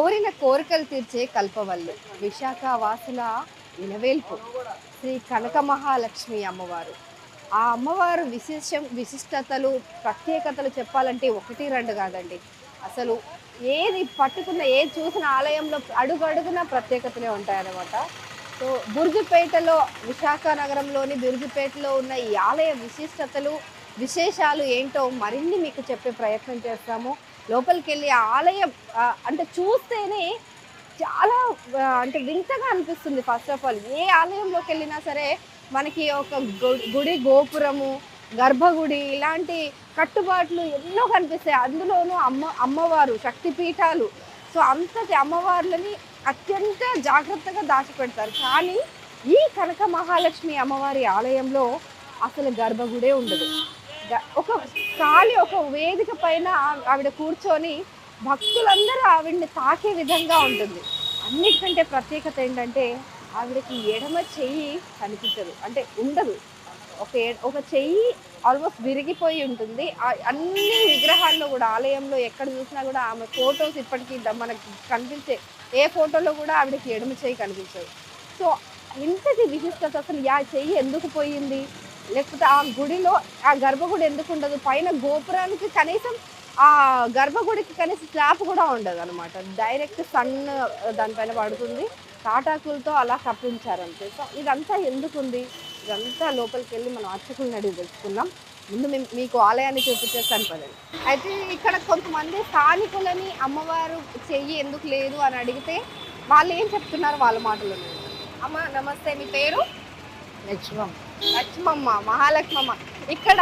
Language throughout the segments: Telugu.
కోరిన కోరికలు తీర్చే కల్పవల్లి, విశాఖ వాసుల ఇలవేల్పు శ్రీ కనక మహాలక్ష్మి అమ్మవారు. ఆ అమ్మవారు విశిష్టతలు ప్రత్యేకతలు చెప్పాలంటే ఒకటి రెండు కాదండి. అసలు ఏది పట్టుకున్న ఏది చూసిన ఆలయంలో అడుగడుగున ప్రత్యేకతలే ఉంటాయన్నమాట. సో బుర్జుపేటలో, విశాఖ నగరంలోని బుర్జుపేటలో ఉన్న ఈ ఆలయ విశిష్టతలు విశేషాలు ఏంటో మరిన్ని మీకు చెప్పే ప్రయత్నం చేస్తాము. లోపలికి వెళ్ళి ఆ ఆలయం అంటే చూస్తేనే చాలా అంటే వింతగా అనిపిస్తుంది. ఫస్ట్ ఆఫ్ ఆల్ ఏ ఆలయంలోకి వెళ్ళినా సరే మనకి ఒక గుడి గోపురము, గర్భగుడి ఇలాంటి కట్టుబాట్లు ఎన్నో కనిపిస్తాయి. అందులోనూ అమ్మవారు శక్తిపీఠాలు. సో అంతటి అమ్మవార్లని అత్యంత జాగ్రత్తగా దాచిపెడతారు. కానీ ఈ కనక మహాలక్ష్మి అమ్మవారి ఆలయంలో అసలు గర్భగుడే ఉండదు. ఒక ఒక వేదిక పైన ఆవిడ కూర్చొని భక్తులందరూ ఆవిడని తాకే విధంగా ఉంటుంది. అన్నిటికంటే ప్రత్యేకత ఏంటంటే ఆవిడకి ఎడమ చెయ్యి కనిపించదు, అంటే ఉండదు. ఒక చెయ్యి ఆల్మోస్ట్ విరిగిపోయి ఉంటుంది. అన్ని విగ్రహాల్లో కూడా, ఆలయంలో ఎక్కడ చూసినా కూడా ఆమె ఫొటోస్ ఇప్పటికీ మనకి కనిపించే ఏ ఫోటోలో కూడా ఆవిడకి ఎడమ చెయ్యి కనిపించదు. సో ఇంతటి విశిష్టత, అసలు ఆ చెయ్యి ఎందుకు పోయింది, లేకపోతే ఆ గుడిలో ఆ గర్భగుడి ఎందుకు ఉండదు, పైన గోపురానికి కనీసం ఆ గర్భగుడికి కనీసం స్లాబ్ కూడా ఉండదు అనమాట. డైరెక్ట్ సన్ దానిపైన పడుతుంది, తాటాకులతో అలా కప్పించారంతే. సో ఇదంతా ఎందుకుంది, ఇదంతా లోపలికి వెళ్ళి మనం అర్చకులను అడిగి తెలుసుకున్నాం. ముందు మీకు ఆలయాన్ని చూపించేస్తాను పదండి. అయితే ఇక్కడ కొంతమంది స్థానికులని అమ్మవారు చెయ్యి ఎందుకు లేదు అని అడిగితే వాళ్ళు ఏం చెప్తున్నారు వాళ్ళ మాటలు. అమ్మ నమస్తే, మీ పేరు? లక్ష్మమ్మ, మహాలక్ష్మమ్మ. ఇక్కడ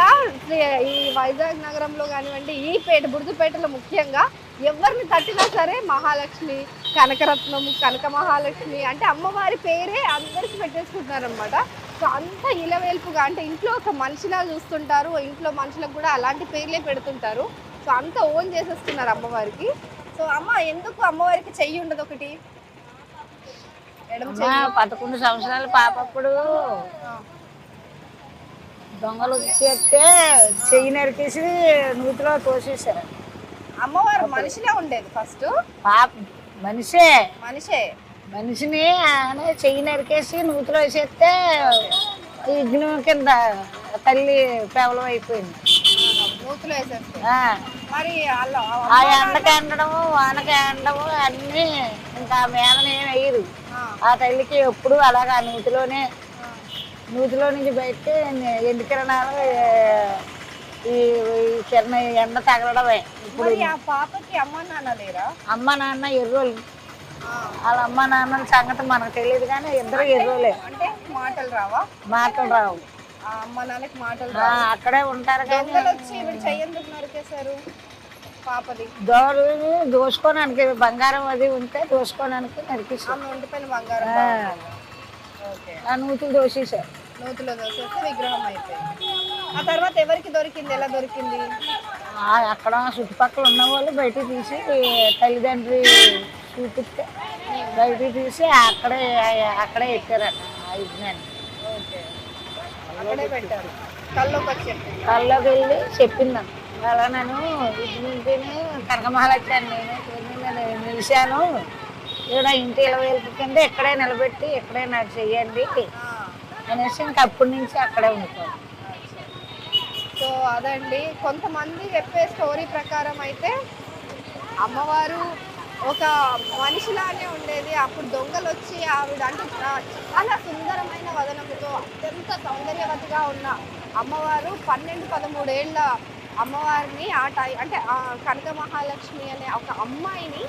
ఈ వైజాగ్ నగరంలో కానివ్వండి, ఈ బుర్జుపేటలో ముఖ్యంగా ఎవరిని తట్టినా సరే మహాలక్ష్మి, కనకరత్నము, కనక మహాలక్ష్మి అంటే అమ్మవారి పేరే అందరికి పెట్టేసుకుంటున్నారు అనమాట. సో అంత ఇలవేల్పుగా, అంటే ఇంట్లో ఒక మనిషిలా చూస్తుంటారు, ఇంట్లో మనుషులకు కూడా అలాంటి పేర్లే పెడుతుంటారు. సో అంత ఓన్ చేసేస్తున్నారు అమ్మవారికి. సో అమ్మ, ఎందుకు అమ్మవారికి చెయ్యి ఉండదు ఒకటి? 11 సంవత్సరాల పాపప్పుడు దొంగలు చేస్తే చెయ్యి నరికేసి నూతిలో తోసేసారు. అమ్మవారు మనిషిలా ఉండేది ఫస్ట్? పాప మనిషే మనిషిని చెయ్యి నరికేసి నూతిలో వేసేస్తే విఘ్నం కింద తల్లి కేవలం అయిపోయింది. నూతిలో వేసేస్తే మరి ఆ ఎండకి ఎండడము, వానకి ఎండము అన్నీ ఇంకా మేనని ఏమి వేయరు. ఆ తల్లికి ఎప్పుడు అలాగా నూతిలో నుంచి బయటకి ఎండు కిరణాలు ఈ కిరణ ఎండ తగలడమే. ఇప్పుడు ఆ పాపకి అమ్మ నాన్న లేరా? అమ్మ నాన్న ఎర్రోళ్ళు. వాళ్ళ అమ్మ నాన్నల సంగతి మనకు తెలియదు, కానీ ఇద్దరు ఎర్రోలే. అంటే మాటలు రావా? మాటలు రావు. అమ్మ నాన్నకి మాటలు అక్కడే ఉంటారు. కానీ చెయ్యందుకు నరికేశారు పాపది? దోసుకోవడానికి బంగారం అది ఉంటే దోసుకోవడానికి నరికేసారు. ఒంటిపైన బంగారం ఆ నూతులు దోసేసారు. నూతిలో దోసేస్తే విగ్రహం అయిపోయింది. ఆ తర్వాత ఎవరికి దొరికింది, ఎలా దొరికింది? అక్కడ చుట్టుపక్కల ఉన్న వాళ్ళు బయట తీసి తల్లిదండ్రి చూపిస్తే బయట తీసి అక్కడే ఎక్కారట ఆ యజ్ఞాన్ని. అక్కడే పెట్టారు. కల్లోకి వెళ్ళి చెప్పిందాను, అలా నేను విఘ్నింటిని కనకమహాలక్ష్మి నేను నిలిచాను, ఇక్కడ ఇంటి ఇలవేల్పు కింద ఎక్కడే నిలబెట్టి ఎక్కడే నాకు చెయ్యండి అనేసి ఇంక అప్పటి నుంచి అక్కడే ఉండిపోయాను. సో అదండి, కొంతమంది చెప్పే స్టోరీ ప్రకారం అయితే అమ్మవారు ఒక మనిషిలానే ఉండేది. అప్పుడు దొంగలు వచ్చి ఆవిడ అంటే చాలా సుందరమైన వదనముతో అత్యంత సౌందర్యవతిగా ఉన్న అమ్మవారు 12-13 ఏళ్ళ అమ్మవారిని అంటే కనక మహాలక్ష్మి అనే ఒక అమ్మాయిని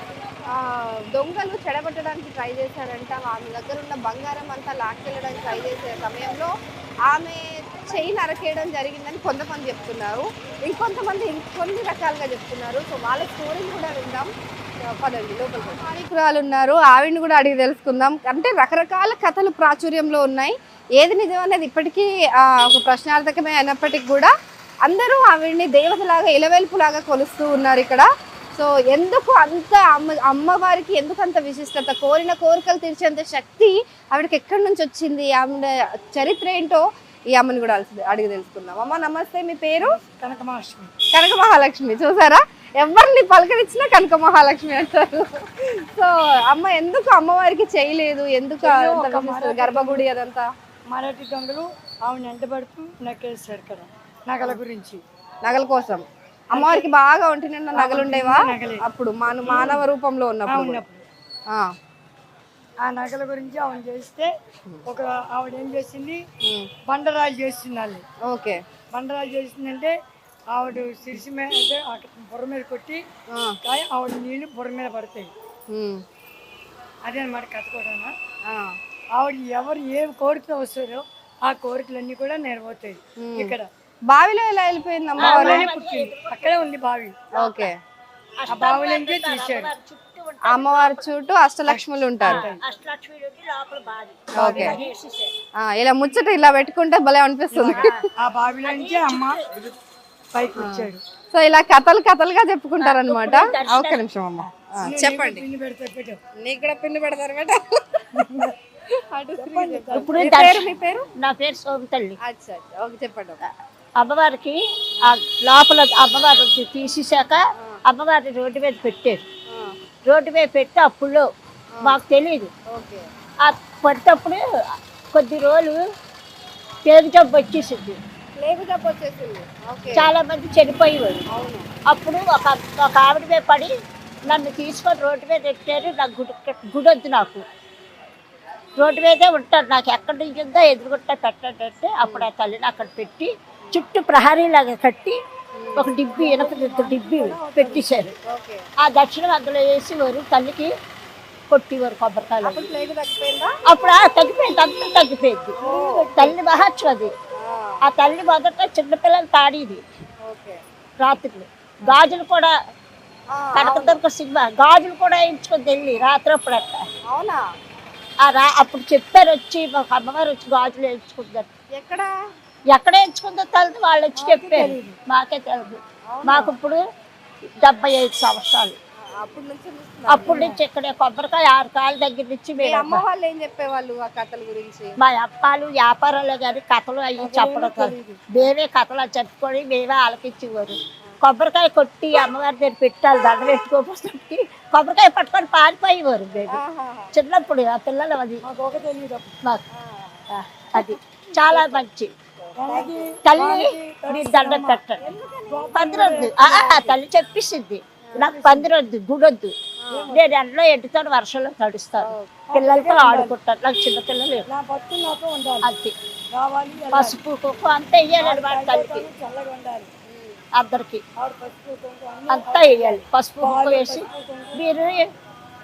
దొంగలు చెడగొట్టడానికి ట్రై చేశారంట. ఆమె దగ్గర ఉన్న బంగారం అంతా లాక్కెళ్ళడానికి ట్రై చేసే సమయంలో ఆమె చెయ్యి నరకేయడం జరిగిందని కొంతమంది చెప్తున్నారు, ఇంకొంతమంది ఇంకొన్ని రకాలుగా చెప్తున్నారు. సో వాళ్ళ స్టోరీని కూడా విందాం. పదండి లోపలికి. స్థానికురాలు ఉన్నారు, ఆవిడని కూడా అడిగి తెలుసుకుందాం. అంటే రకరకాల కథలు ప్రాచుర్యంలో ఉన్నాయి, ఏది నిజం అనేది ఇప్పటికీ ఒక ప్రశ్నార్థకమే అయినప్పటికీ కూడా అందరూ ఆవిడ్ని దేవతలాగా, ఇలవేల్పులాగా కొలుస్తూ ఉన్నారు ఇక్కడ. సో ఎందుకు అంత అమ్మవారికి ఎందుకు అంత విశిష్టత, కోరిన కోరికలు తీర్చేంత శక్తి ఆవిడకి ఎక్కడి నుంచి వచ్చింది, ఆవిడ చరిత్ర ఏంటో ఈ అమ్మని కూడా అడిగి తెలుసుకుందాం. అమ్మ నమస్తే, మీ పేరు? కనక మహాలక్ష్మి. కనక మహాలక్ష్మి. చూసారా ఎవరిని పలకరించినా కనక మహాలక్ష్మి అంటారు. సో అమ్మ ఎందుకు అమ్మవారికి చేయలేదు, ఎందుకు అంత విశిష్టత? గర్భగుడి అదంతా మరాఠీ దొంగలు ఆమెను ఎంటబడుతూ నక్కేస్తారు కదా నగల గురించి. నగల కోసం అమ్మవారికి బాగా ఒంటి నిండా నగలు ఉండేవా అప్పుడు మానవ రూపంలో ఉన్నప్పుడు? ఆ నగల గురించి ఆవిడ చేస్తే ఒక ఆవిడ ఏం చేసింది, బండరాజు చేస్తుంది. ఓకే, బండరాజు చేసిందంటే ఆవిడ సిరిసి మీద బుర్ర మీద కొట్టి కానీ ఆవిడ నీళ్ళు బుర్ర మీద పడతాయి. అదే అనమాట కథ కూడా. ఆవిడ ఎవరు ఏ కోరికతో వస్తారో ఆ కోరికలన్నీ కూడా నెరవేరుతాయి. ఇక్కడ బావిలో ఎలా వెళ్ళిపోయింది అమ్మవారు? అక్కడే ఉంది బావి. ఓకే, ఆ బావిలోంచి తీశారు. అమ్మవారి చుట్టూ అష్టలక్ష్ములు ఉంటారు. ఓకే, ఇలా ముచ్చట ఇలా పెట్టుకుంటే భలే అనిపిస్తుంది. ఆ బావిలోంచి అమ్మ పైకి వచ్చాడు. సో ఇలా కథలు కథలుగా చెప్పుకుంటారు అనమాట. ఒక్క నిమిషం అమ్మ చెప్పండి. నీకు కూడా పిన్ను పెడతారు బేట. ఇప్పుడు మీ పేరు? నా పేరు సోమతల్లి. ఓకే చెప్పండి. అమ్మవారికి ఆ లోపల అమ్మవారు తీసేసాక అమ్మవారిని రోడ్డు మీద పెట్టారు. రోడ్డు మీద పెట్టి అప్పుడు మాకు తెలియదు. ఆ పడినప్పుడు కొద్ది రోజులు పేరు జబ్బు వచ్చేసింది. చాలా మంది చనిపోయేవారు. అప్పుడు ఒక ఆవిడ మీద పడి నన్ను తీసుకొని రోడ్డు మీద పెట్టారు. నాకు గుడి వద్దు, నాకు రోడ్డు మీదే ఉంటాను, నాకు ఎక్కడి నుంచి ఉందో ఎదురుగుంటా పెట్టండి అంటే అప్పుడు ఆ తల్లిని అక్కడ పెట్టి చుట్టూ ప్రహరీలాగా కట్టి ఒక డిబ్బి వెనక డిబ్బి పెట్టేశారు. ఆ దక్షిణం అందులో వేసేవారు, తల్లికి కొట్టేవారు కొబ్బరికాయలు. అప్పుడు తగ్గిపోయింది, అంతా తగ్గిపోయింది. తల్లి మహత్వం అది. ఆ తల్లి మొదట చిన్నపిల్లలు తాడేది రాత్రులు. గాజులు కూడా కనకదుర్గ సినిమా గాజులు కూడా వేయించుకొని వెళ్ళి రాత్రి అప్పుడు అట్ట అప్పుడు చెప్పారు వచ్చి మాకు అమ్మవారు వచ్చి గాజులు వేయించుకుంటారు. ఎక్కడ వేయించుకుందో తెలియదు, వాళ్ళు వచ్చి చెప్పారు. మాకే తెలియదు. మాకు ఇప్పుడు 75 సంవత్సరాలు. అప్పటి నుంచి ఇక్కడే కొబ్బరికాయ 6 కాళ్ళ దగ్గర నుంచి ఏం చెప్పేవాళ్ళు ఆ కథల గురించి? మా అప్పాలు వ్యాపారాలు కానీ కథలు అవి చెప్పడం కాదు, మేమే కథలు చెప్పుకొని మేమే ఆలకించేవారు. కొబ్బరికాయ కొట్టి అమ్మవారి దగ్గర పెట్టాలి, దండ పెట్టుకోపోతే కొబ్బరికాయ పట్టుకొని పారిపోయేవారు మేము చిన్నప్పుడు. ఆ పిల్లలు అది అది చాలా మంచి తల్లి. మీరు దండ పెట్టండి, పందిరొద్దు. తల్లి చెప్పిస్తుంది నాకు పందిరొద్దు, గుడొద్దు. నేను ఎండలో ఎండుతాను, వర్షంలో తడుస్తాను, పిల్లలతో ఆడుకుంటాను. నాకు చిన్నపిల్లలు అంతే. పసుపు కుక్కు అంతా వేయాలి అన్నమాట తల్లికి, అందరికి అంతా వేయాలి. పసుపు కుక్కు వేసి మీరు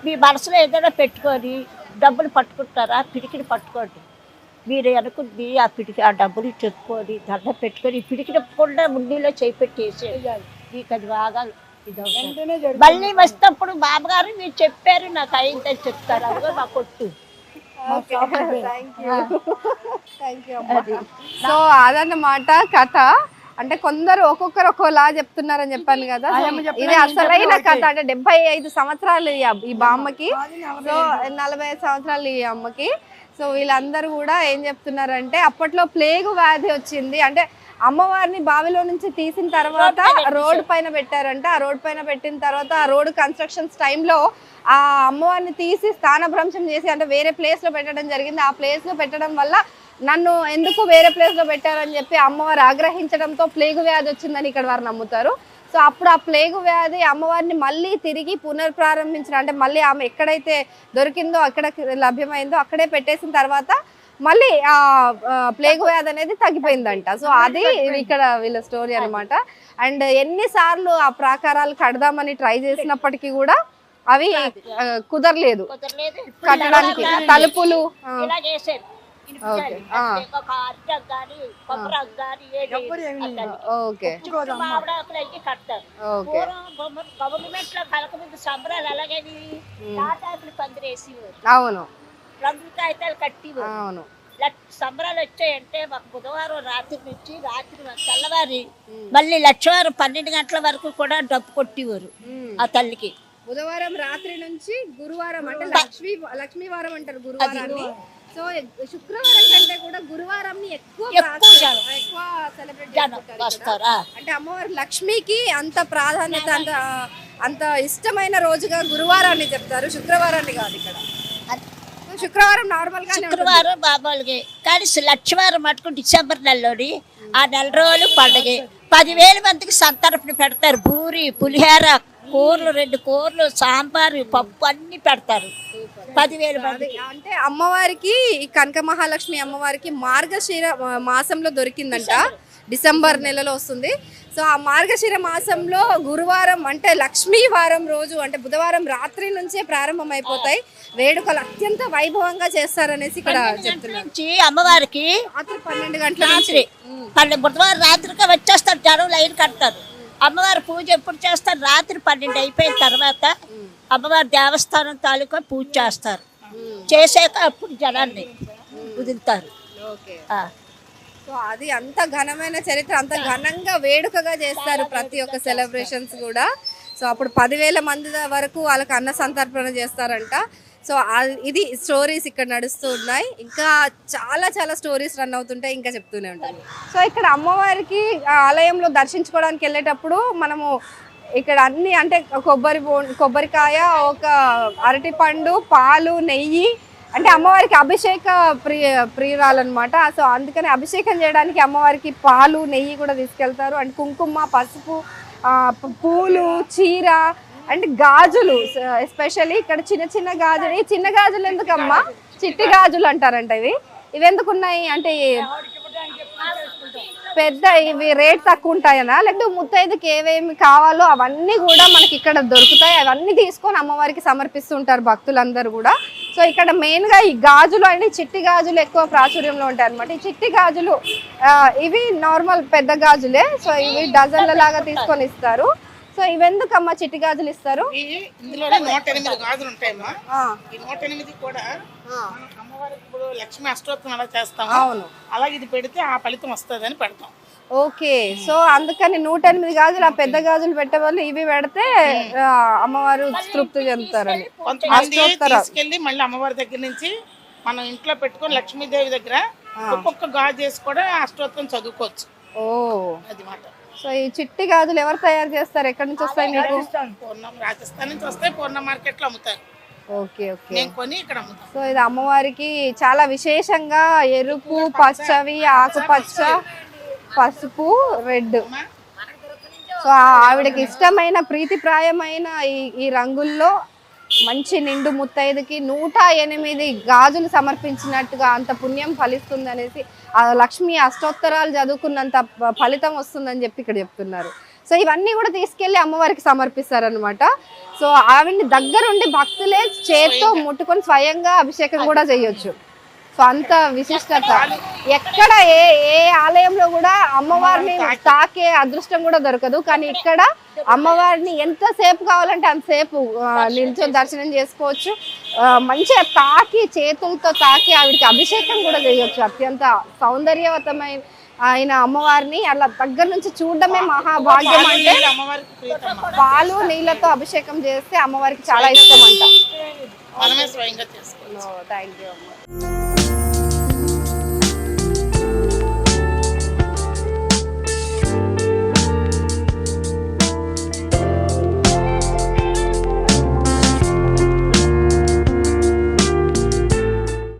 మీ మనసులో ఏదైనా పెట్టుకొని డబ్బులు పట్టుకుంటారా, పిడికిని పట్టుకోండి. మీరు అనుకుంది ఆ డబ్బులు చెప్పుకొని దండ పెట్టుకొని పిడికిన కొండ ముండిలో చేయి పెట్టేసి మీకు అది బాగా ఇదవుతుంది. మళ్ళీ వస్తేప్పుడు బాబగారు మీరు చెప్పారు నాకు అయిందని చెప్తారు. అదిగో మా కొట్టు. సో అదన్నమాట కథ. అంటే కొందరు ఒక్కొక్కరు ఒక్కోలా చెప్తున్నారని చెప్పాను కదా. ఇది అసలైన కథ. అంటే 75 సంవత్సరాలు ఈ బామ్మకి, సో 45 సంవత్సరాలు ఈ అమ్మకి. సో వీళ్ళందరూ కూడా ఏం చెప్తున్నారంటే అప్పట్లో ప్లేగు వ్యాధి వచ్చింది. అంటే అమ్మవారిని బావిలో నుంచి తీసిన తర్వాత రోడ్డు పైన పెట్టారంట. ఆ రోడ్డు పైన పెట్టిన తర్వాత ఆ రోడ్డు కన్స్ట్రక్షన్స్ టైంలో ఆ అమ్మవారిని తీసి స్థానభ్రంశం చేసి అంటే వేరే ప్లేస్లో పెట్టడం జరిగింది. ఆ ప్లేస్లో పెట్టడం వల్ల నన్ను ఎందుకు వేరే ప్లేస్లో పెట్టారని చెప్పి అమ్మవారు ఆగ్రహించడంతో ప్లేగు వ్యాధి వచ్చిందని ఇక్కడ వారు నమ్ముతారు. సో అప్పుడు ఆ ప్లేగు వ్యాధి అమ్మవారిని మళ్ళీ తిరిగి పునర్ప్రారంభించడం, అంటే మళ్ళీ ఆమె ఎక్కడైతే దొరికిందో అక్కడ లభ్యమైందో అక్కడే పెట్టేసిన తర్వాత మళ్ళీ ఆ ప్లేగు వ్యాధి అనేది తగ్గిపోయిందంట. సో అది ఇక్కడ వీళ్ళ స్టోరీ అనమాట. అండ్ ఎన్నిసార్లు ఆ ప్రాకారాలు కడదామని ట్రై చేసినప్పటికీ కూడా అవి కుదరలేదు కట్టడానికి. తలుపులు అవును రంగు కాగితాలు కట్టి అవును. సంబరాలు వచ్చాయంటే మాకు బుధవారం రాత్రి నుంచి తెల్లవారి మళ్ళీ లక్షవారం 12 గంటల వరకు కూడా డబ్బు కొట్టేవారు ఆ తల్లికి. బుధవారం రాత్రి నుంచి గురువారం అంటే లక్ష్మీవారం అంటారు గురువారాన్ని. సో శుక్రవారం కంటే కూడా గురువారం ఎక్కువ సెలబ్రేట్ చేసుకుంటారు. అంటే అమ్మవారి లక్ష్మికి అంత ప్రాధాన్యత, అంత ఇష్టమైన రోజుగా గురువారాన్ని చెప్తారు, శుక్రవారాన్ని కాదు. ఇక్కడ శుక్రవారం నార్మల్ గా శుక్రవారం మామూలుగా, కానీ లక్షవారం మటుకు డిసెంబర్ నెలలోని ఆ నెల రోజులు పండుగ 10,000 మందికి సంతర్పణ పెడతారు. పూరి, పులిహోర, కూరలు, 2 కూరలు, సాంబారు, పప్పు అన్ని పెడతారు 10,000 మంది. అంటే అమ్మవారికి, కనక మహాలక్ష్మి అమ్మవారికి మార్గశిర మాసంలో దొరికిందంట, డిసెంబర్ నెలలో వస్తుంది. సో ఆ మార్గశిర మాసంలో గురువారం అంటే లక్ష్మీ వారం రోజు, అంటే బుధవారం రాత్రి నుంచే ప్రారంభమైపోతాయి వేడుకలు. అత్యంత వైభవంగా చేస్తారనేసి ఇక్కడ చెప్తున్నారు. అమ్మవారికి రాత్రి 12 గంటల రాత్రి బుధవారం రాత్రిగా వచ్చేస్తారు, జనం లైన్ కడతారు. అమ్మవారి పూజ ఎప్పుడు చేస్తారు? రాత్రి 12 అయిపోయిన తర్వాత అమ్మవారి దేవస్థానం తాలూకా పూజ చేస్తారు. చేసాక అప్పుడు జనాన్ని వదులుతారు. సో అది అంత ఘనమైన చరిత్ర, అంత ఘనంగా వేడుకగా చేస్తారు ప్రతి ఒక్క సెలబ్రేషన్స్ కూడా. సో అప్పుడు 10,000 మంది వరకు వాళ్ళకి అన్న సంతర్పణ చేస్తారంట. సో ఇది స్టోరీస్ ఇక్కడ నడుస్తూ ఉన్నాయి. ఇంకా చాలా చాలా స్టోరీస్ రన్ అవుతుంటాయి, ఇంకా చెప్తూనే ఉంటాయి. సో ఇక్కడ అమ్మవారికి ఆలయంలో దర్శించుకోవడానికి వెళ్ళేటప్పుడు మనము ఇక్కడ అన్ని అంటే కొబ్బరికాయ, ఒక అరటిపండు, పాలు, నెయ్యి, అంటే అమ్మవారికి అభిషేక ప్రియురాలన్నమాట. సో అందుకని అభిషేకం చేయడానికి అమ్మవారికి పాలు, నెయ్యి కూడా తీసుకెళ్తారు. అండ్ కుంకుమ, పసుపు, పూలు, చీర, అంటే గాజులు. ఎస్పెషల్లీ ఇక్కడ చిన్న చిన్న గాజులు. ఈ చిన్న గాజులు ఎందుకమ్మా? చిట్టి గాజులు అంటారంట. ఇవి ఎందుకు ఉన్నాయి అంటే పెద్ద, ఇవి రేట్ తక్కువ ఉంటాయనా, లేకపోతే ముత్తైదుకి ఏవేమి కావాలో అవన్నీ కూడా మనకి ఇక్కడ దొరుకుతాయి. అవన్నీ తీసుకొని అమ్మవారికి సమర్పిస్తుంటారు భక్తులందరూ కూడా. సో ఇక్కడ మెయిన్గా ఈ గాజులు అంటే చిట్టి గాజులు ఎక్కువ ప్రాచుర్యంలో ఉంటాయి అనమాట. ఈ చిట్టి గాజులు ఇవి నార్మల్ పెద్ద గాజులే. సో ఇవి డజన్ల లాగా తీసుకొని ఇస్తారు. సో ఇవెందుకమ్మా చిట్టి గాజులు ఇస్తారు? ఇందులోనే 108 గాజులు ఉంటాయమ్మా. ఈ 108 కూడా అమ్మవారికి ఇప్పుడు లక్ష్మీ అష్టోత్తరం ఎలా చేస్తాం, అవును, అలాగే ఇది పెడితే ఆ ఫలితం వస్తుంది అని పెడతాం. ఓకే. సో అందుకని 108 గాజులు, ఆ పెద్ద గాజులు పెట్టే వాళ్ళు ఇవి పెడితే అమ్మవారు తృప్తి చెందుతారని. కొంతమంది తీసుకెళ్లి మళ్ళీ అమ్మవారి దగ్గర నుంచి మనం ఇంట్లో పెట్టుకొని లక్ష్మీదేవి దగ్గర ఒక్కొక్క గాజు చేసి కూడా అష్టోత్తరం చదువుకోవచ్చు. ఓ, అది మాట. సో ఈ చిట్టి గాజులు ఎవరు తయారు చేస్తారు? ఎక్కడి నుంచి వస్తాయి మీకు? రాజస్థాన్ నుంచి వస్తాయి, పూర్ణ మార్కెట్ లో అమ్ముతారు. Okay okay. నేను కొని ఇక్కడ అమ్ముతాను. సో ఇది అమ్మవారికి చాలా విశేషంగా ఎరుపు, పచ్చవి, ఆకుపచ్చ, పసుపు, రెడ్. సో ఆవిడకి ఇష్టమైన ప్రీతిప్రాయమైన ఈ రంగుల్లో మంచి నిండు ముత్తైదుకి 108 గాజులు సమర్పించినట్టుగా అంత పుణ్యం ఫలిస్తుంది అనేసి, ఆ లక్ష్మి అష్టోత్తరాలు చదువుకున్నంత ఫలితం వస్తుందని చెప్పి ఇక్కడ చెప్తున్నారు. సో ఇవన్నీ కూడా తీసుకెళ్లి అమ్మవారికి సమర్పిస్తారనమాట. సో ఆవిడ్ని దగ్గరుండి భక్తులే చేత్తో ముట్టుకొని స్వయంగా అభిషేకం కూడా చేయొచ్చు. సో అంత విశిష్టత. ఎక్కడ ఏ ఆలయంలో కూడా అమ్మవారిని తాకే అదృష్టం కూడా దొరకదు. కానీ ఇక్కడ అమ్మవారిని ఎంతసేపు కావాలంటే అంతసేపు నిల్చొని దర్శనం చేసుకోవచ్చు. మంచిగా తాకి, చేతులతో తాకి ఆవిడికి అభిషేకం కూడా చేయొచ్చు. అత్యంత సౌందర్యవతమైన ఆయన అమ్మవారిని అలా దగ్గర నుంచి చూడడమే మహాభాగ్యం. అంటే పాలు నీళ్ళతో అభిషేకం చేస్తే అమ్మవారికి చాలా ఇష్టం అంట. మనమే స్వయంగా చేసుకోవచ్చు. థ్యాంక్ యూ అమ్మ.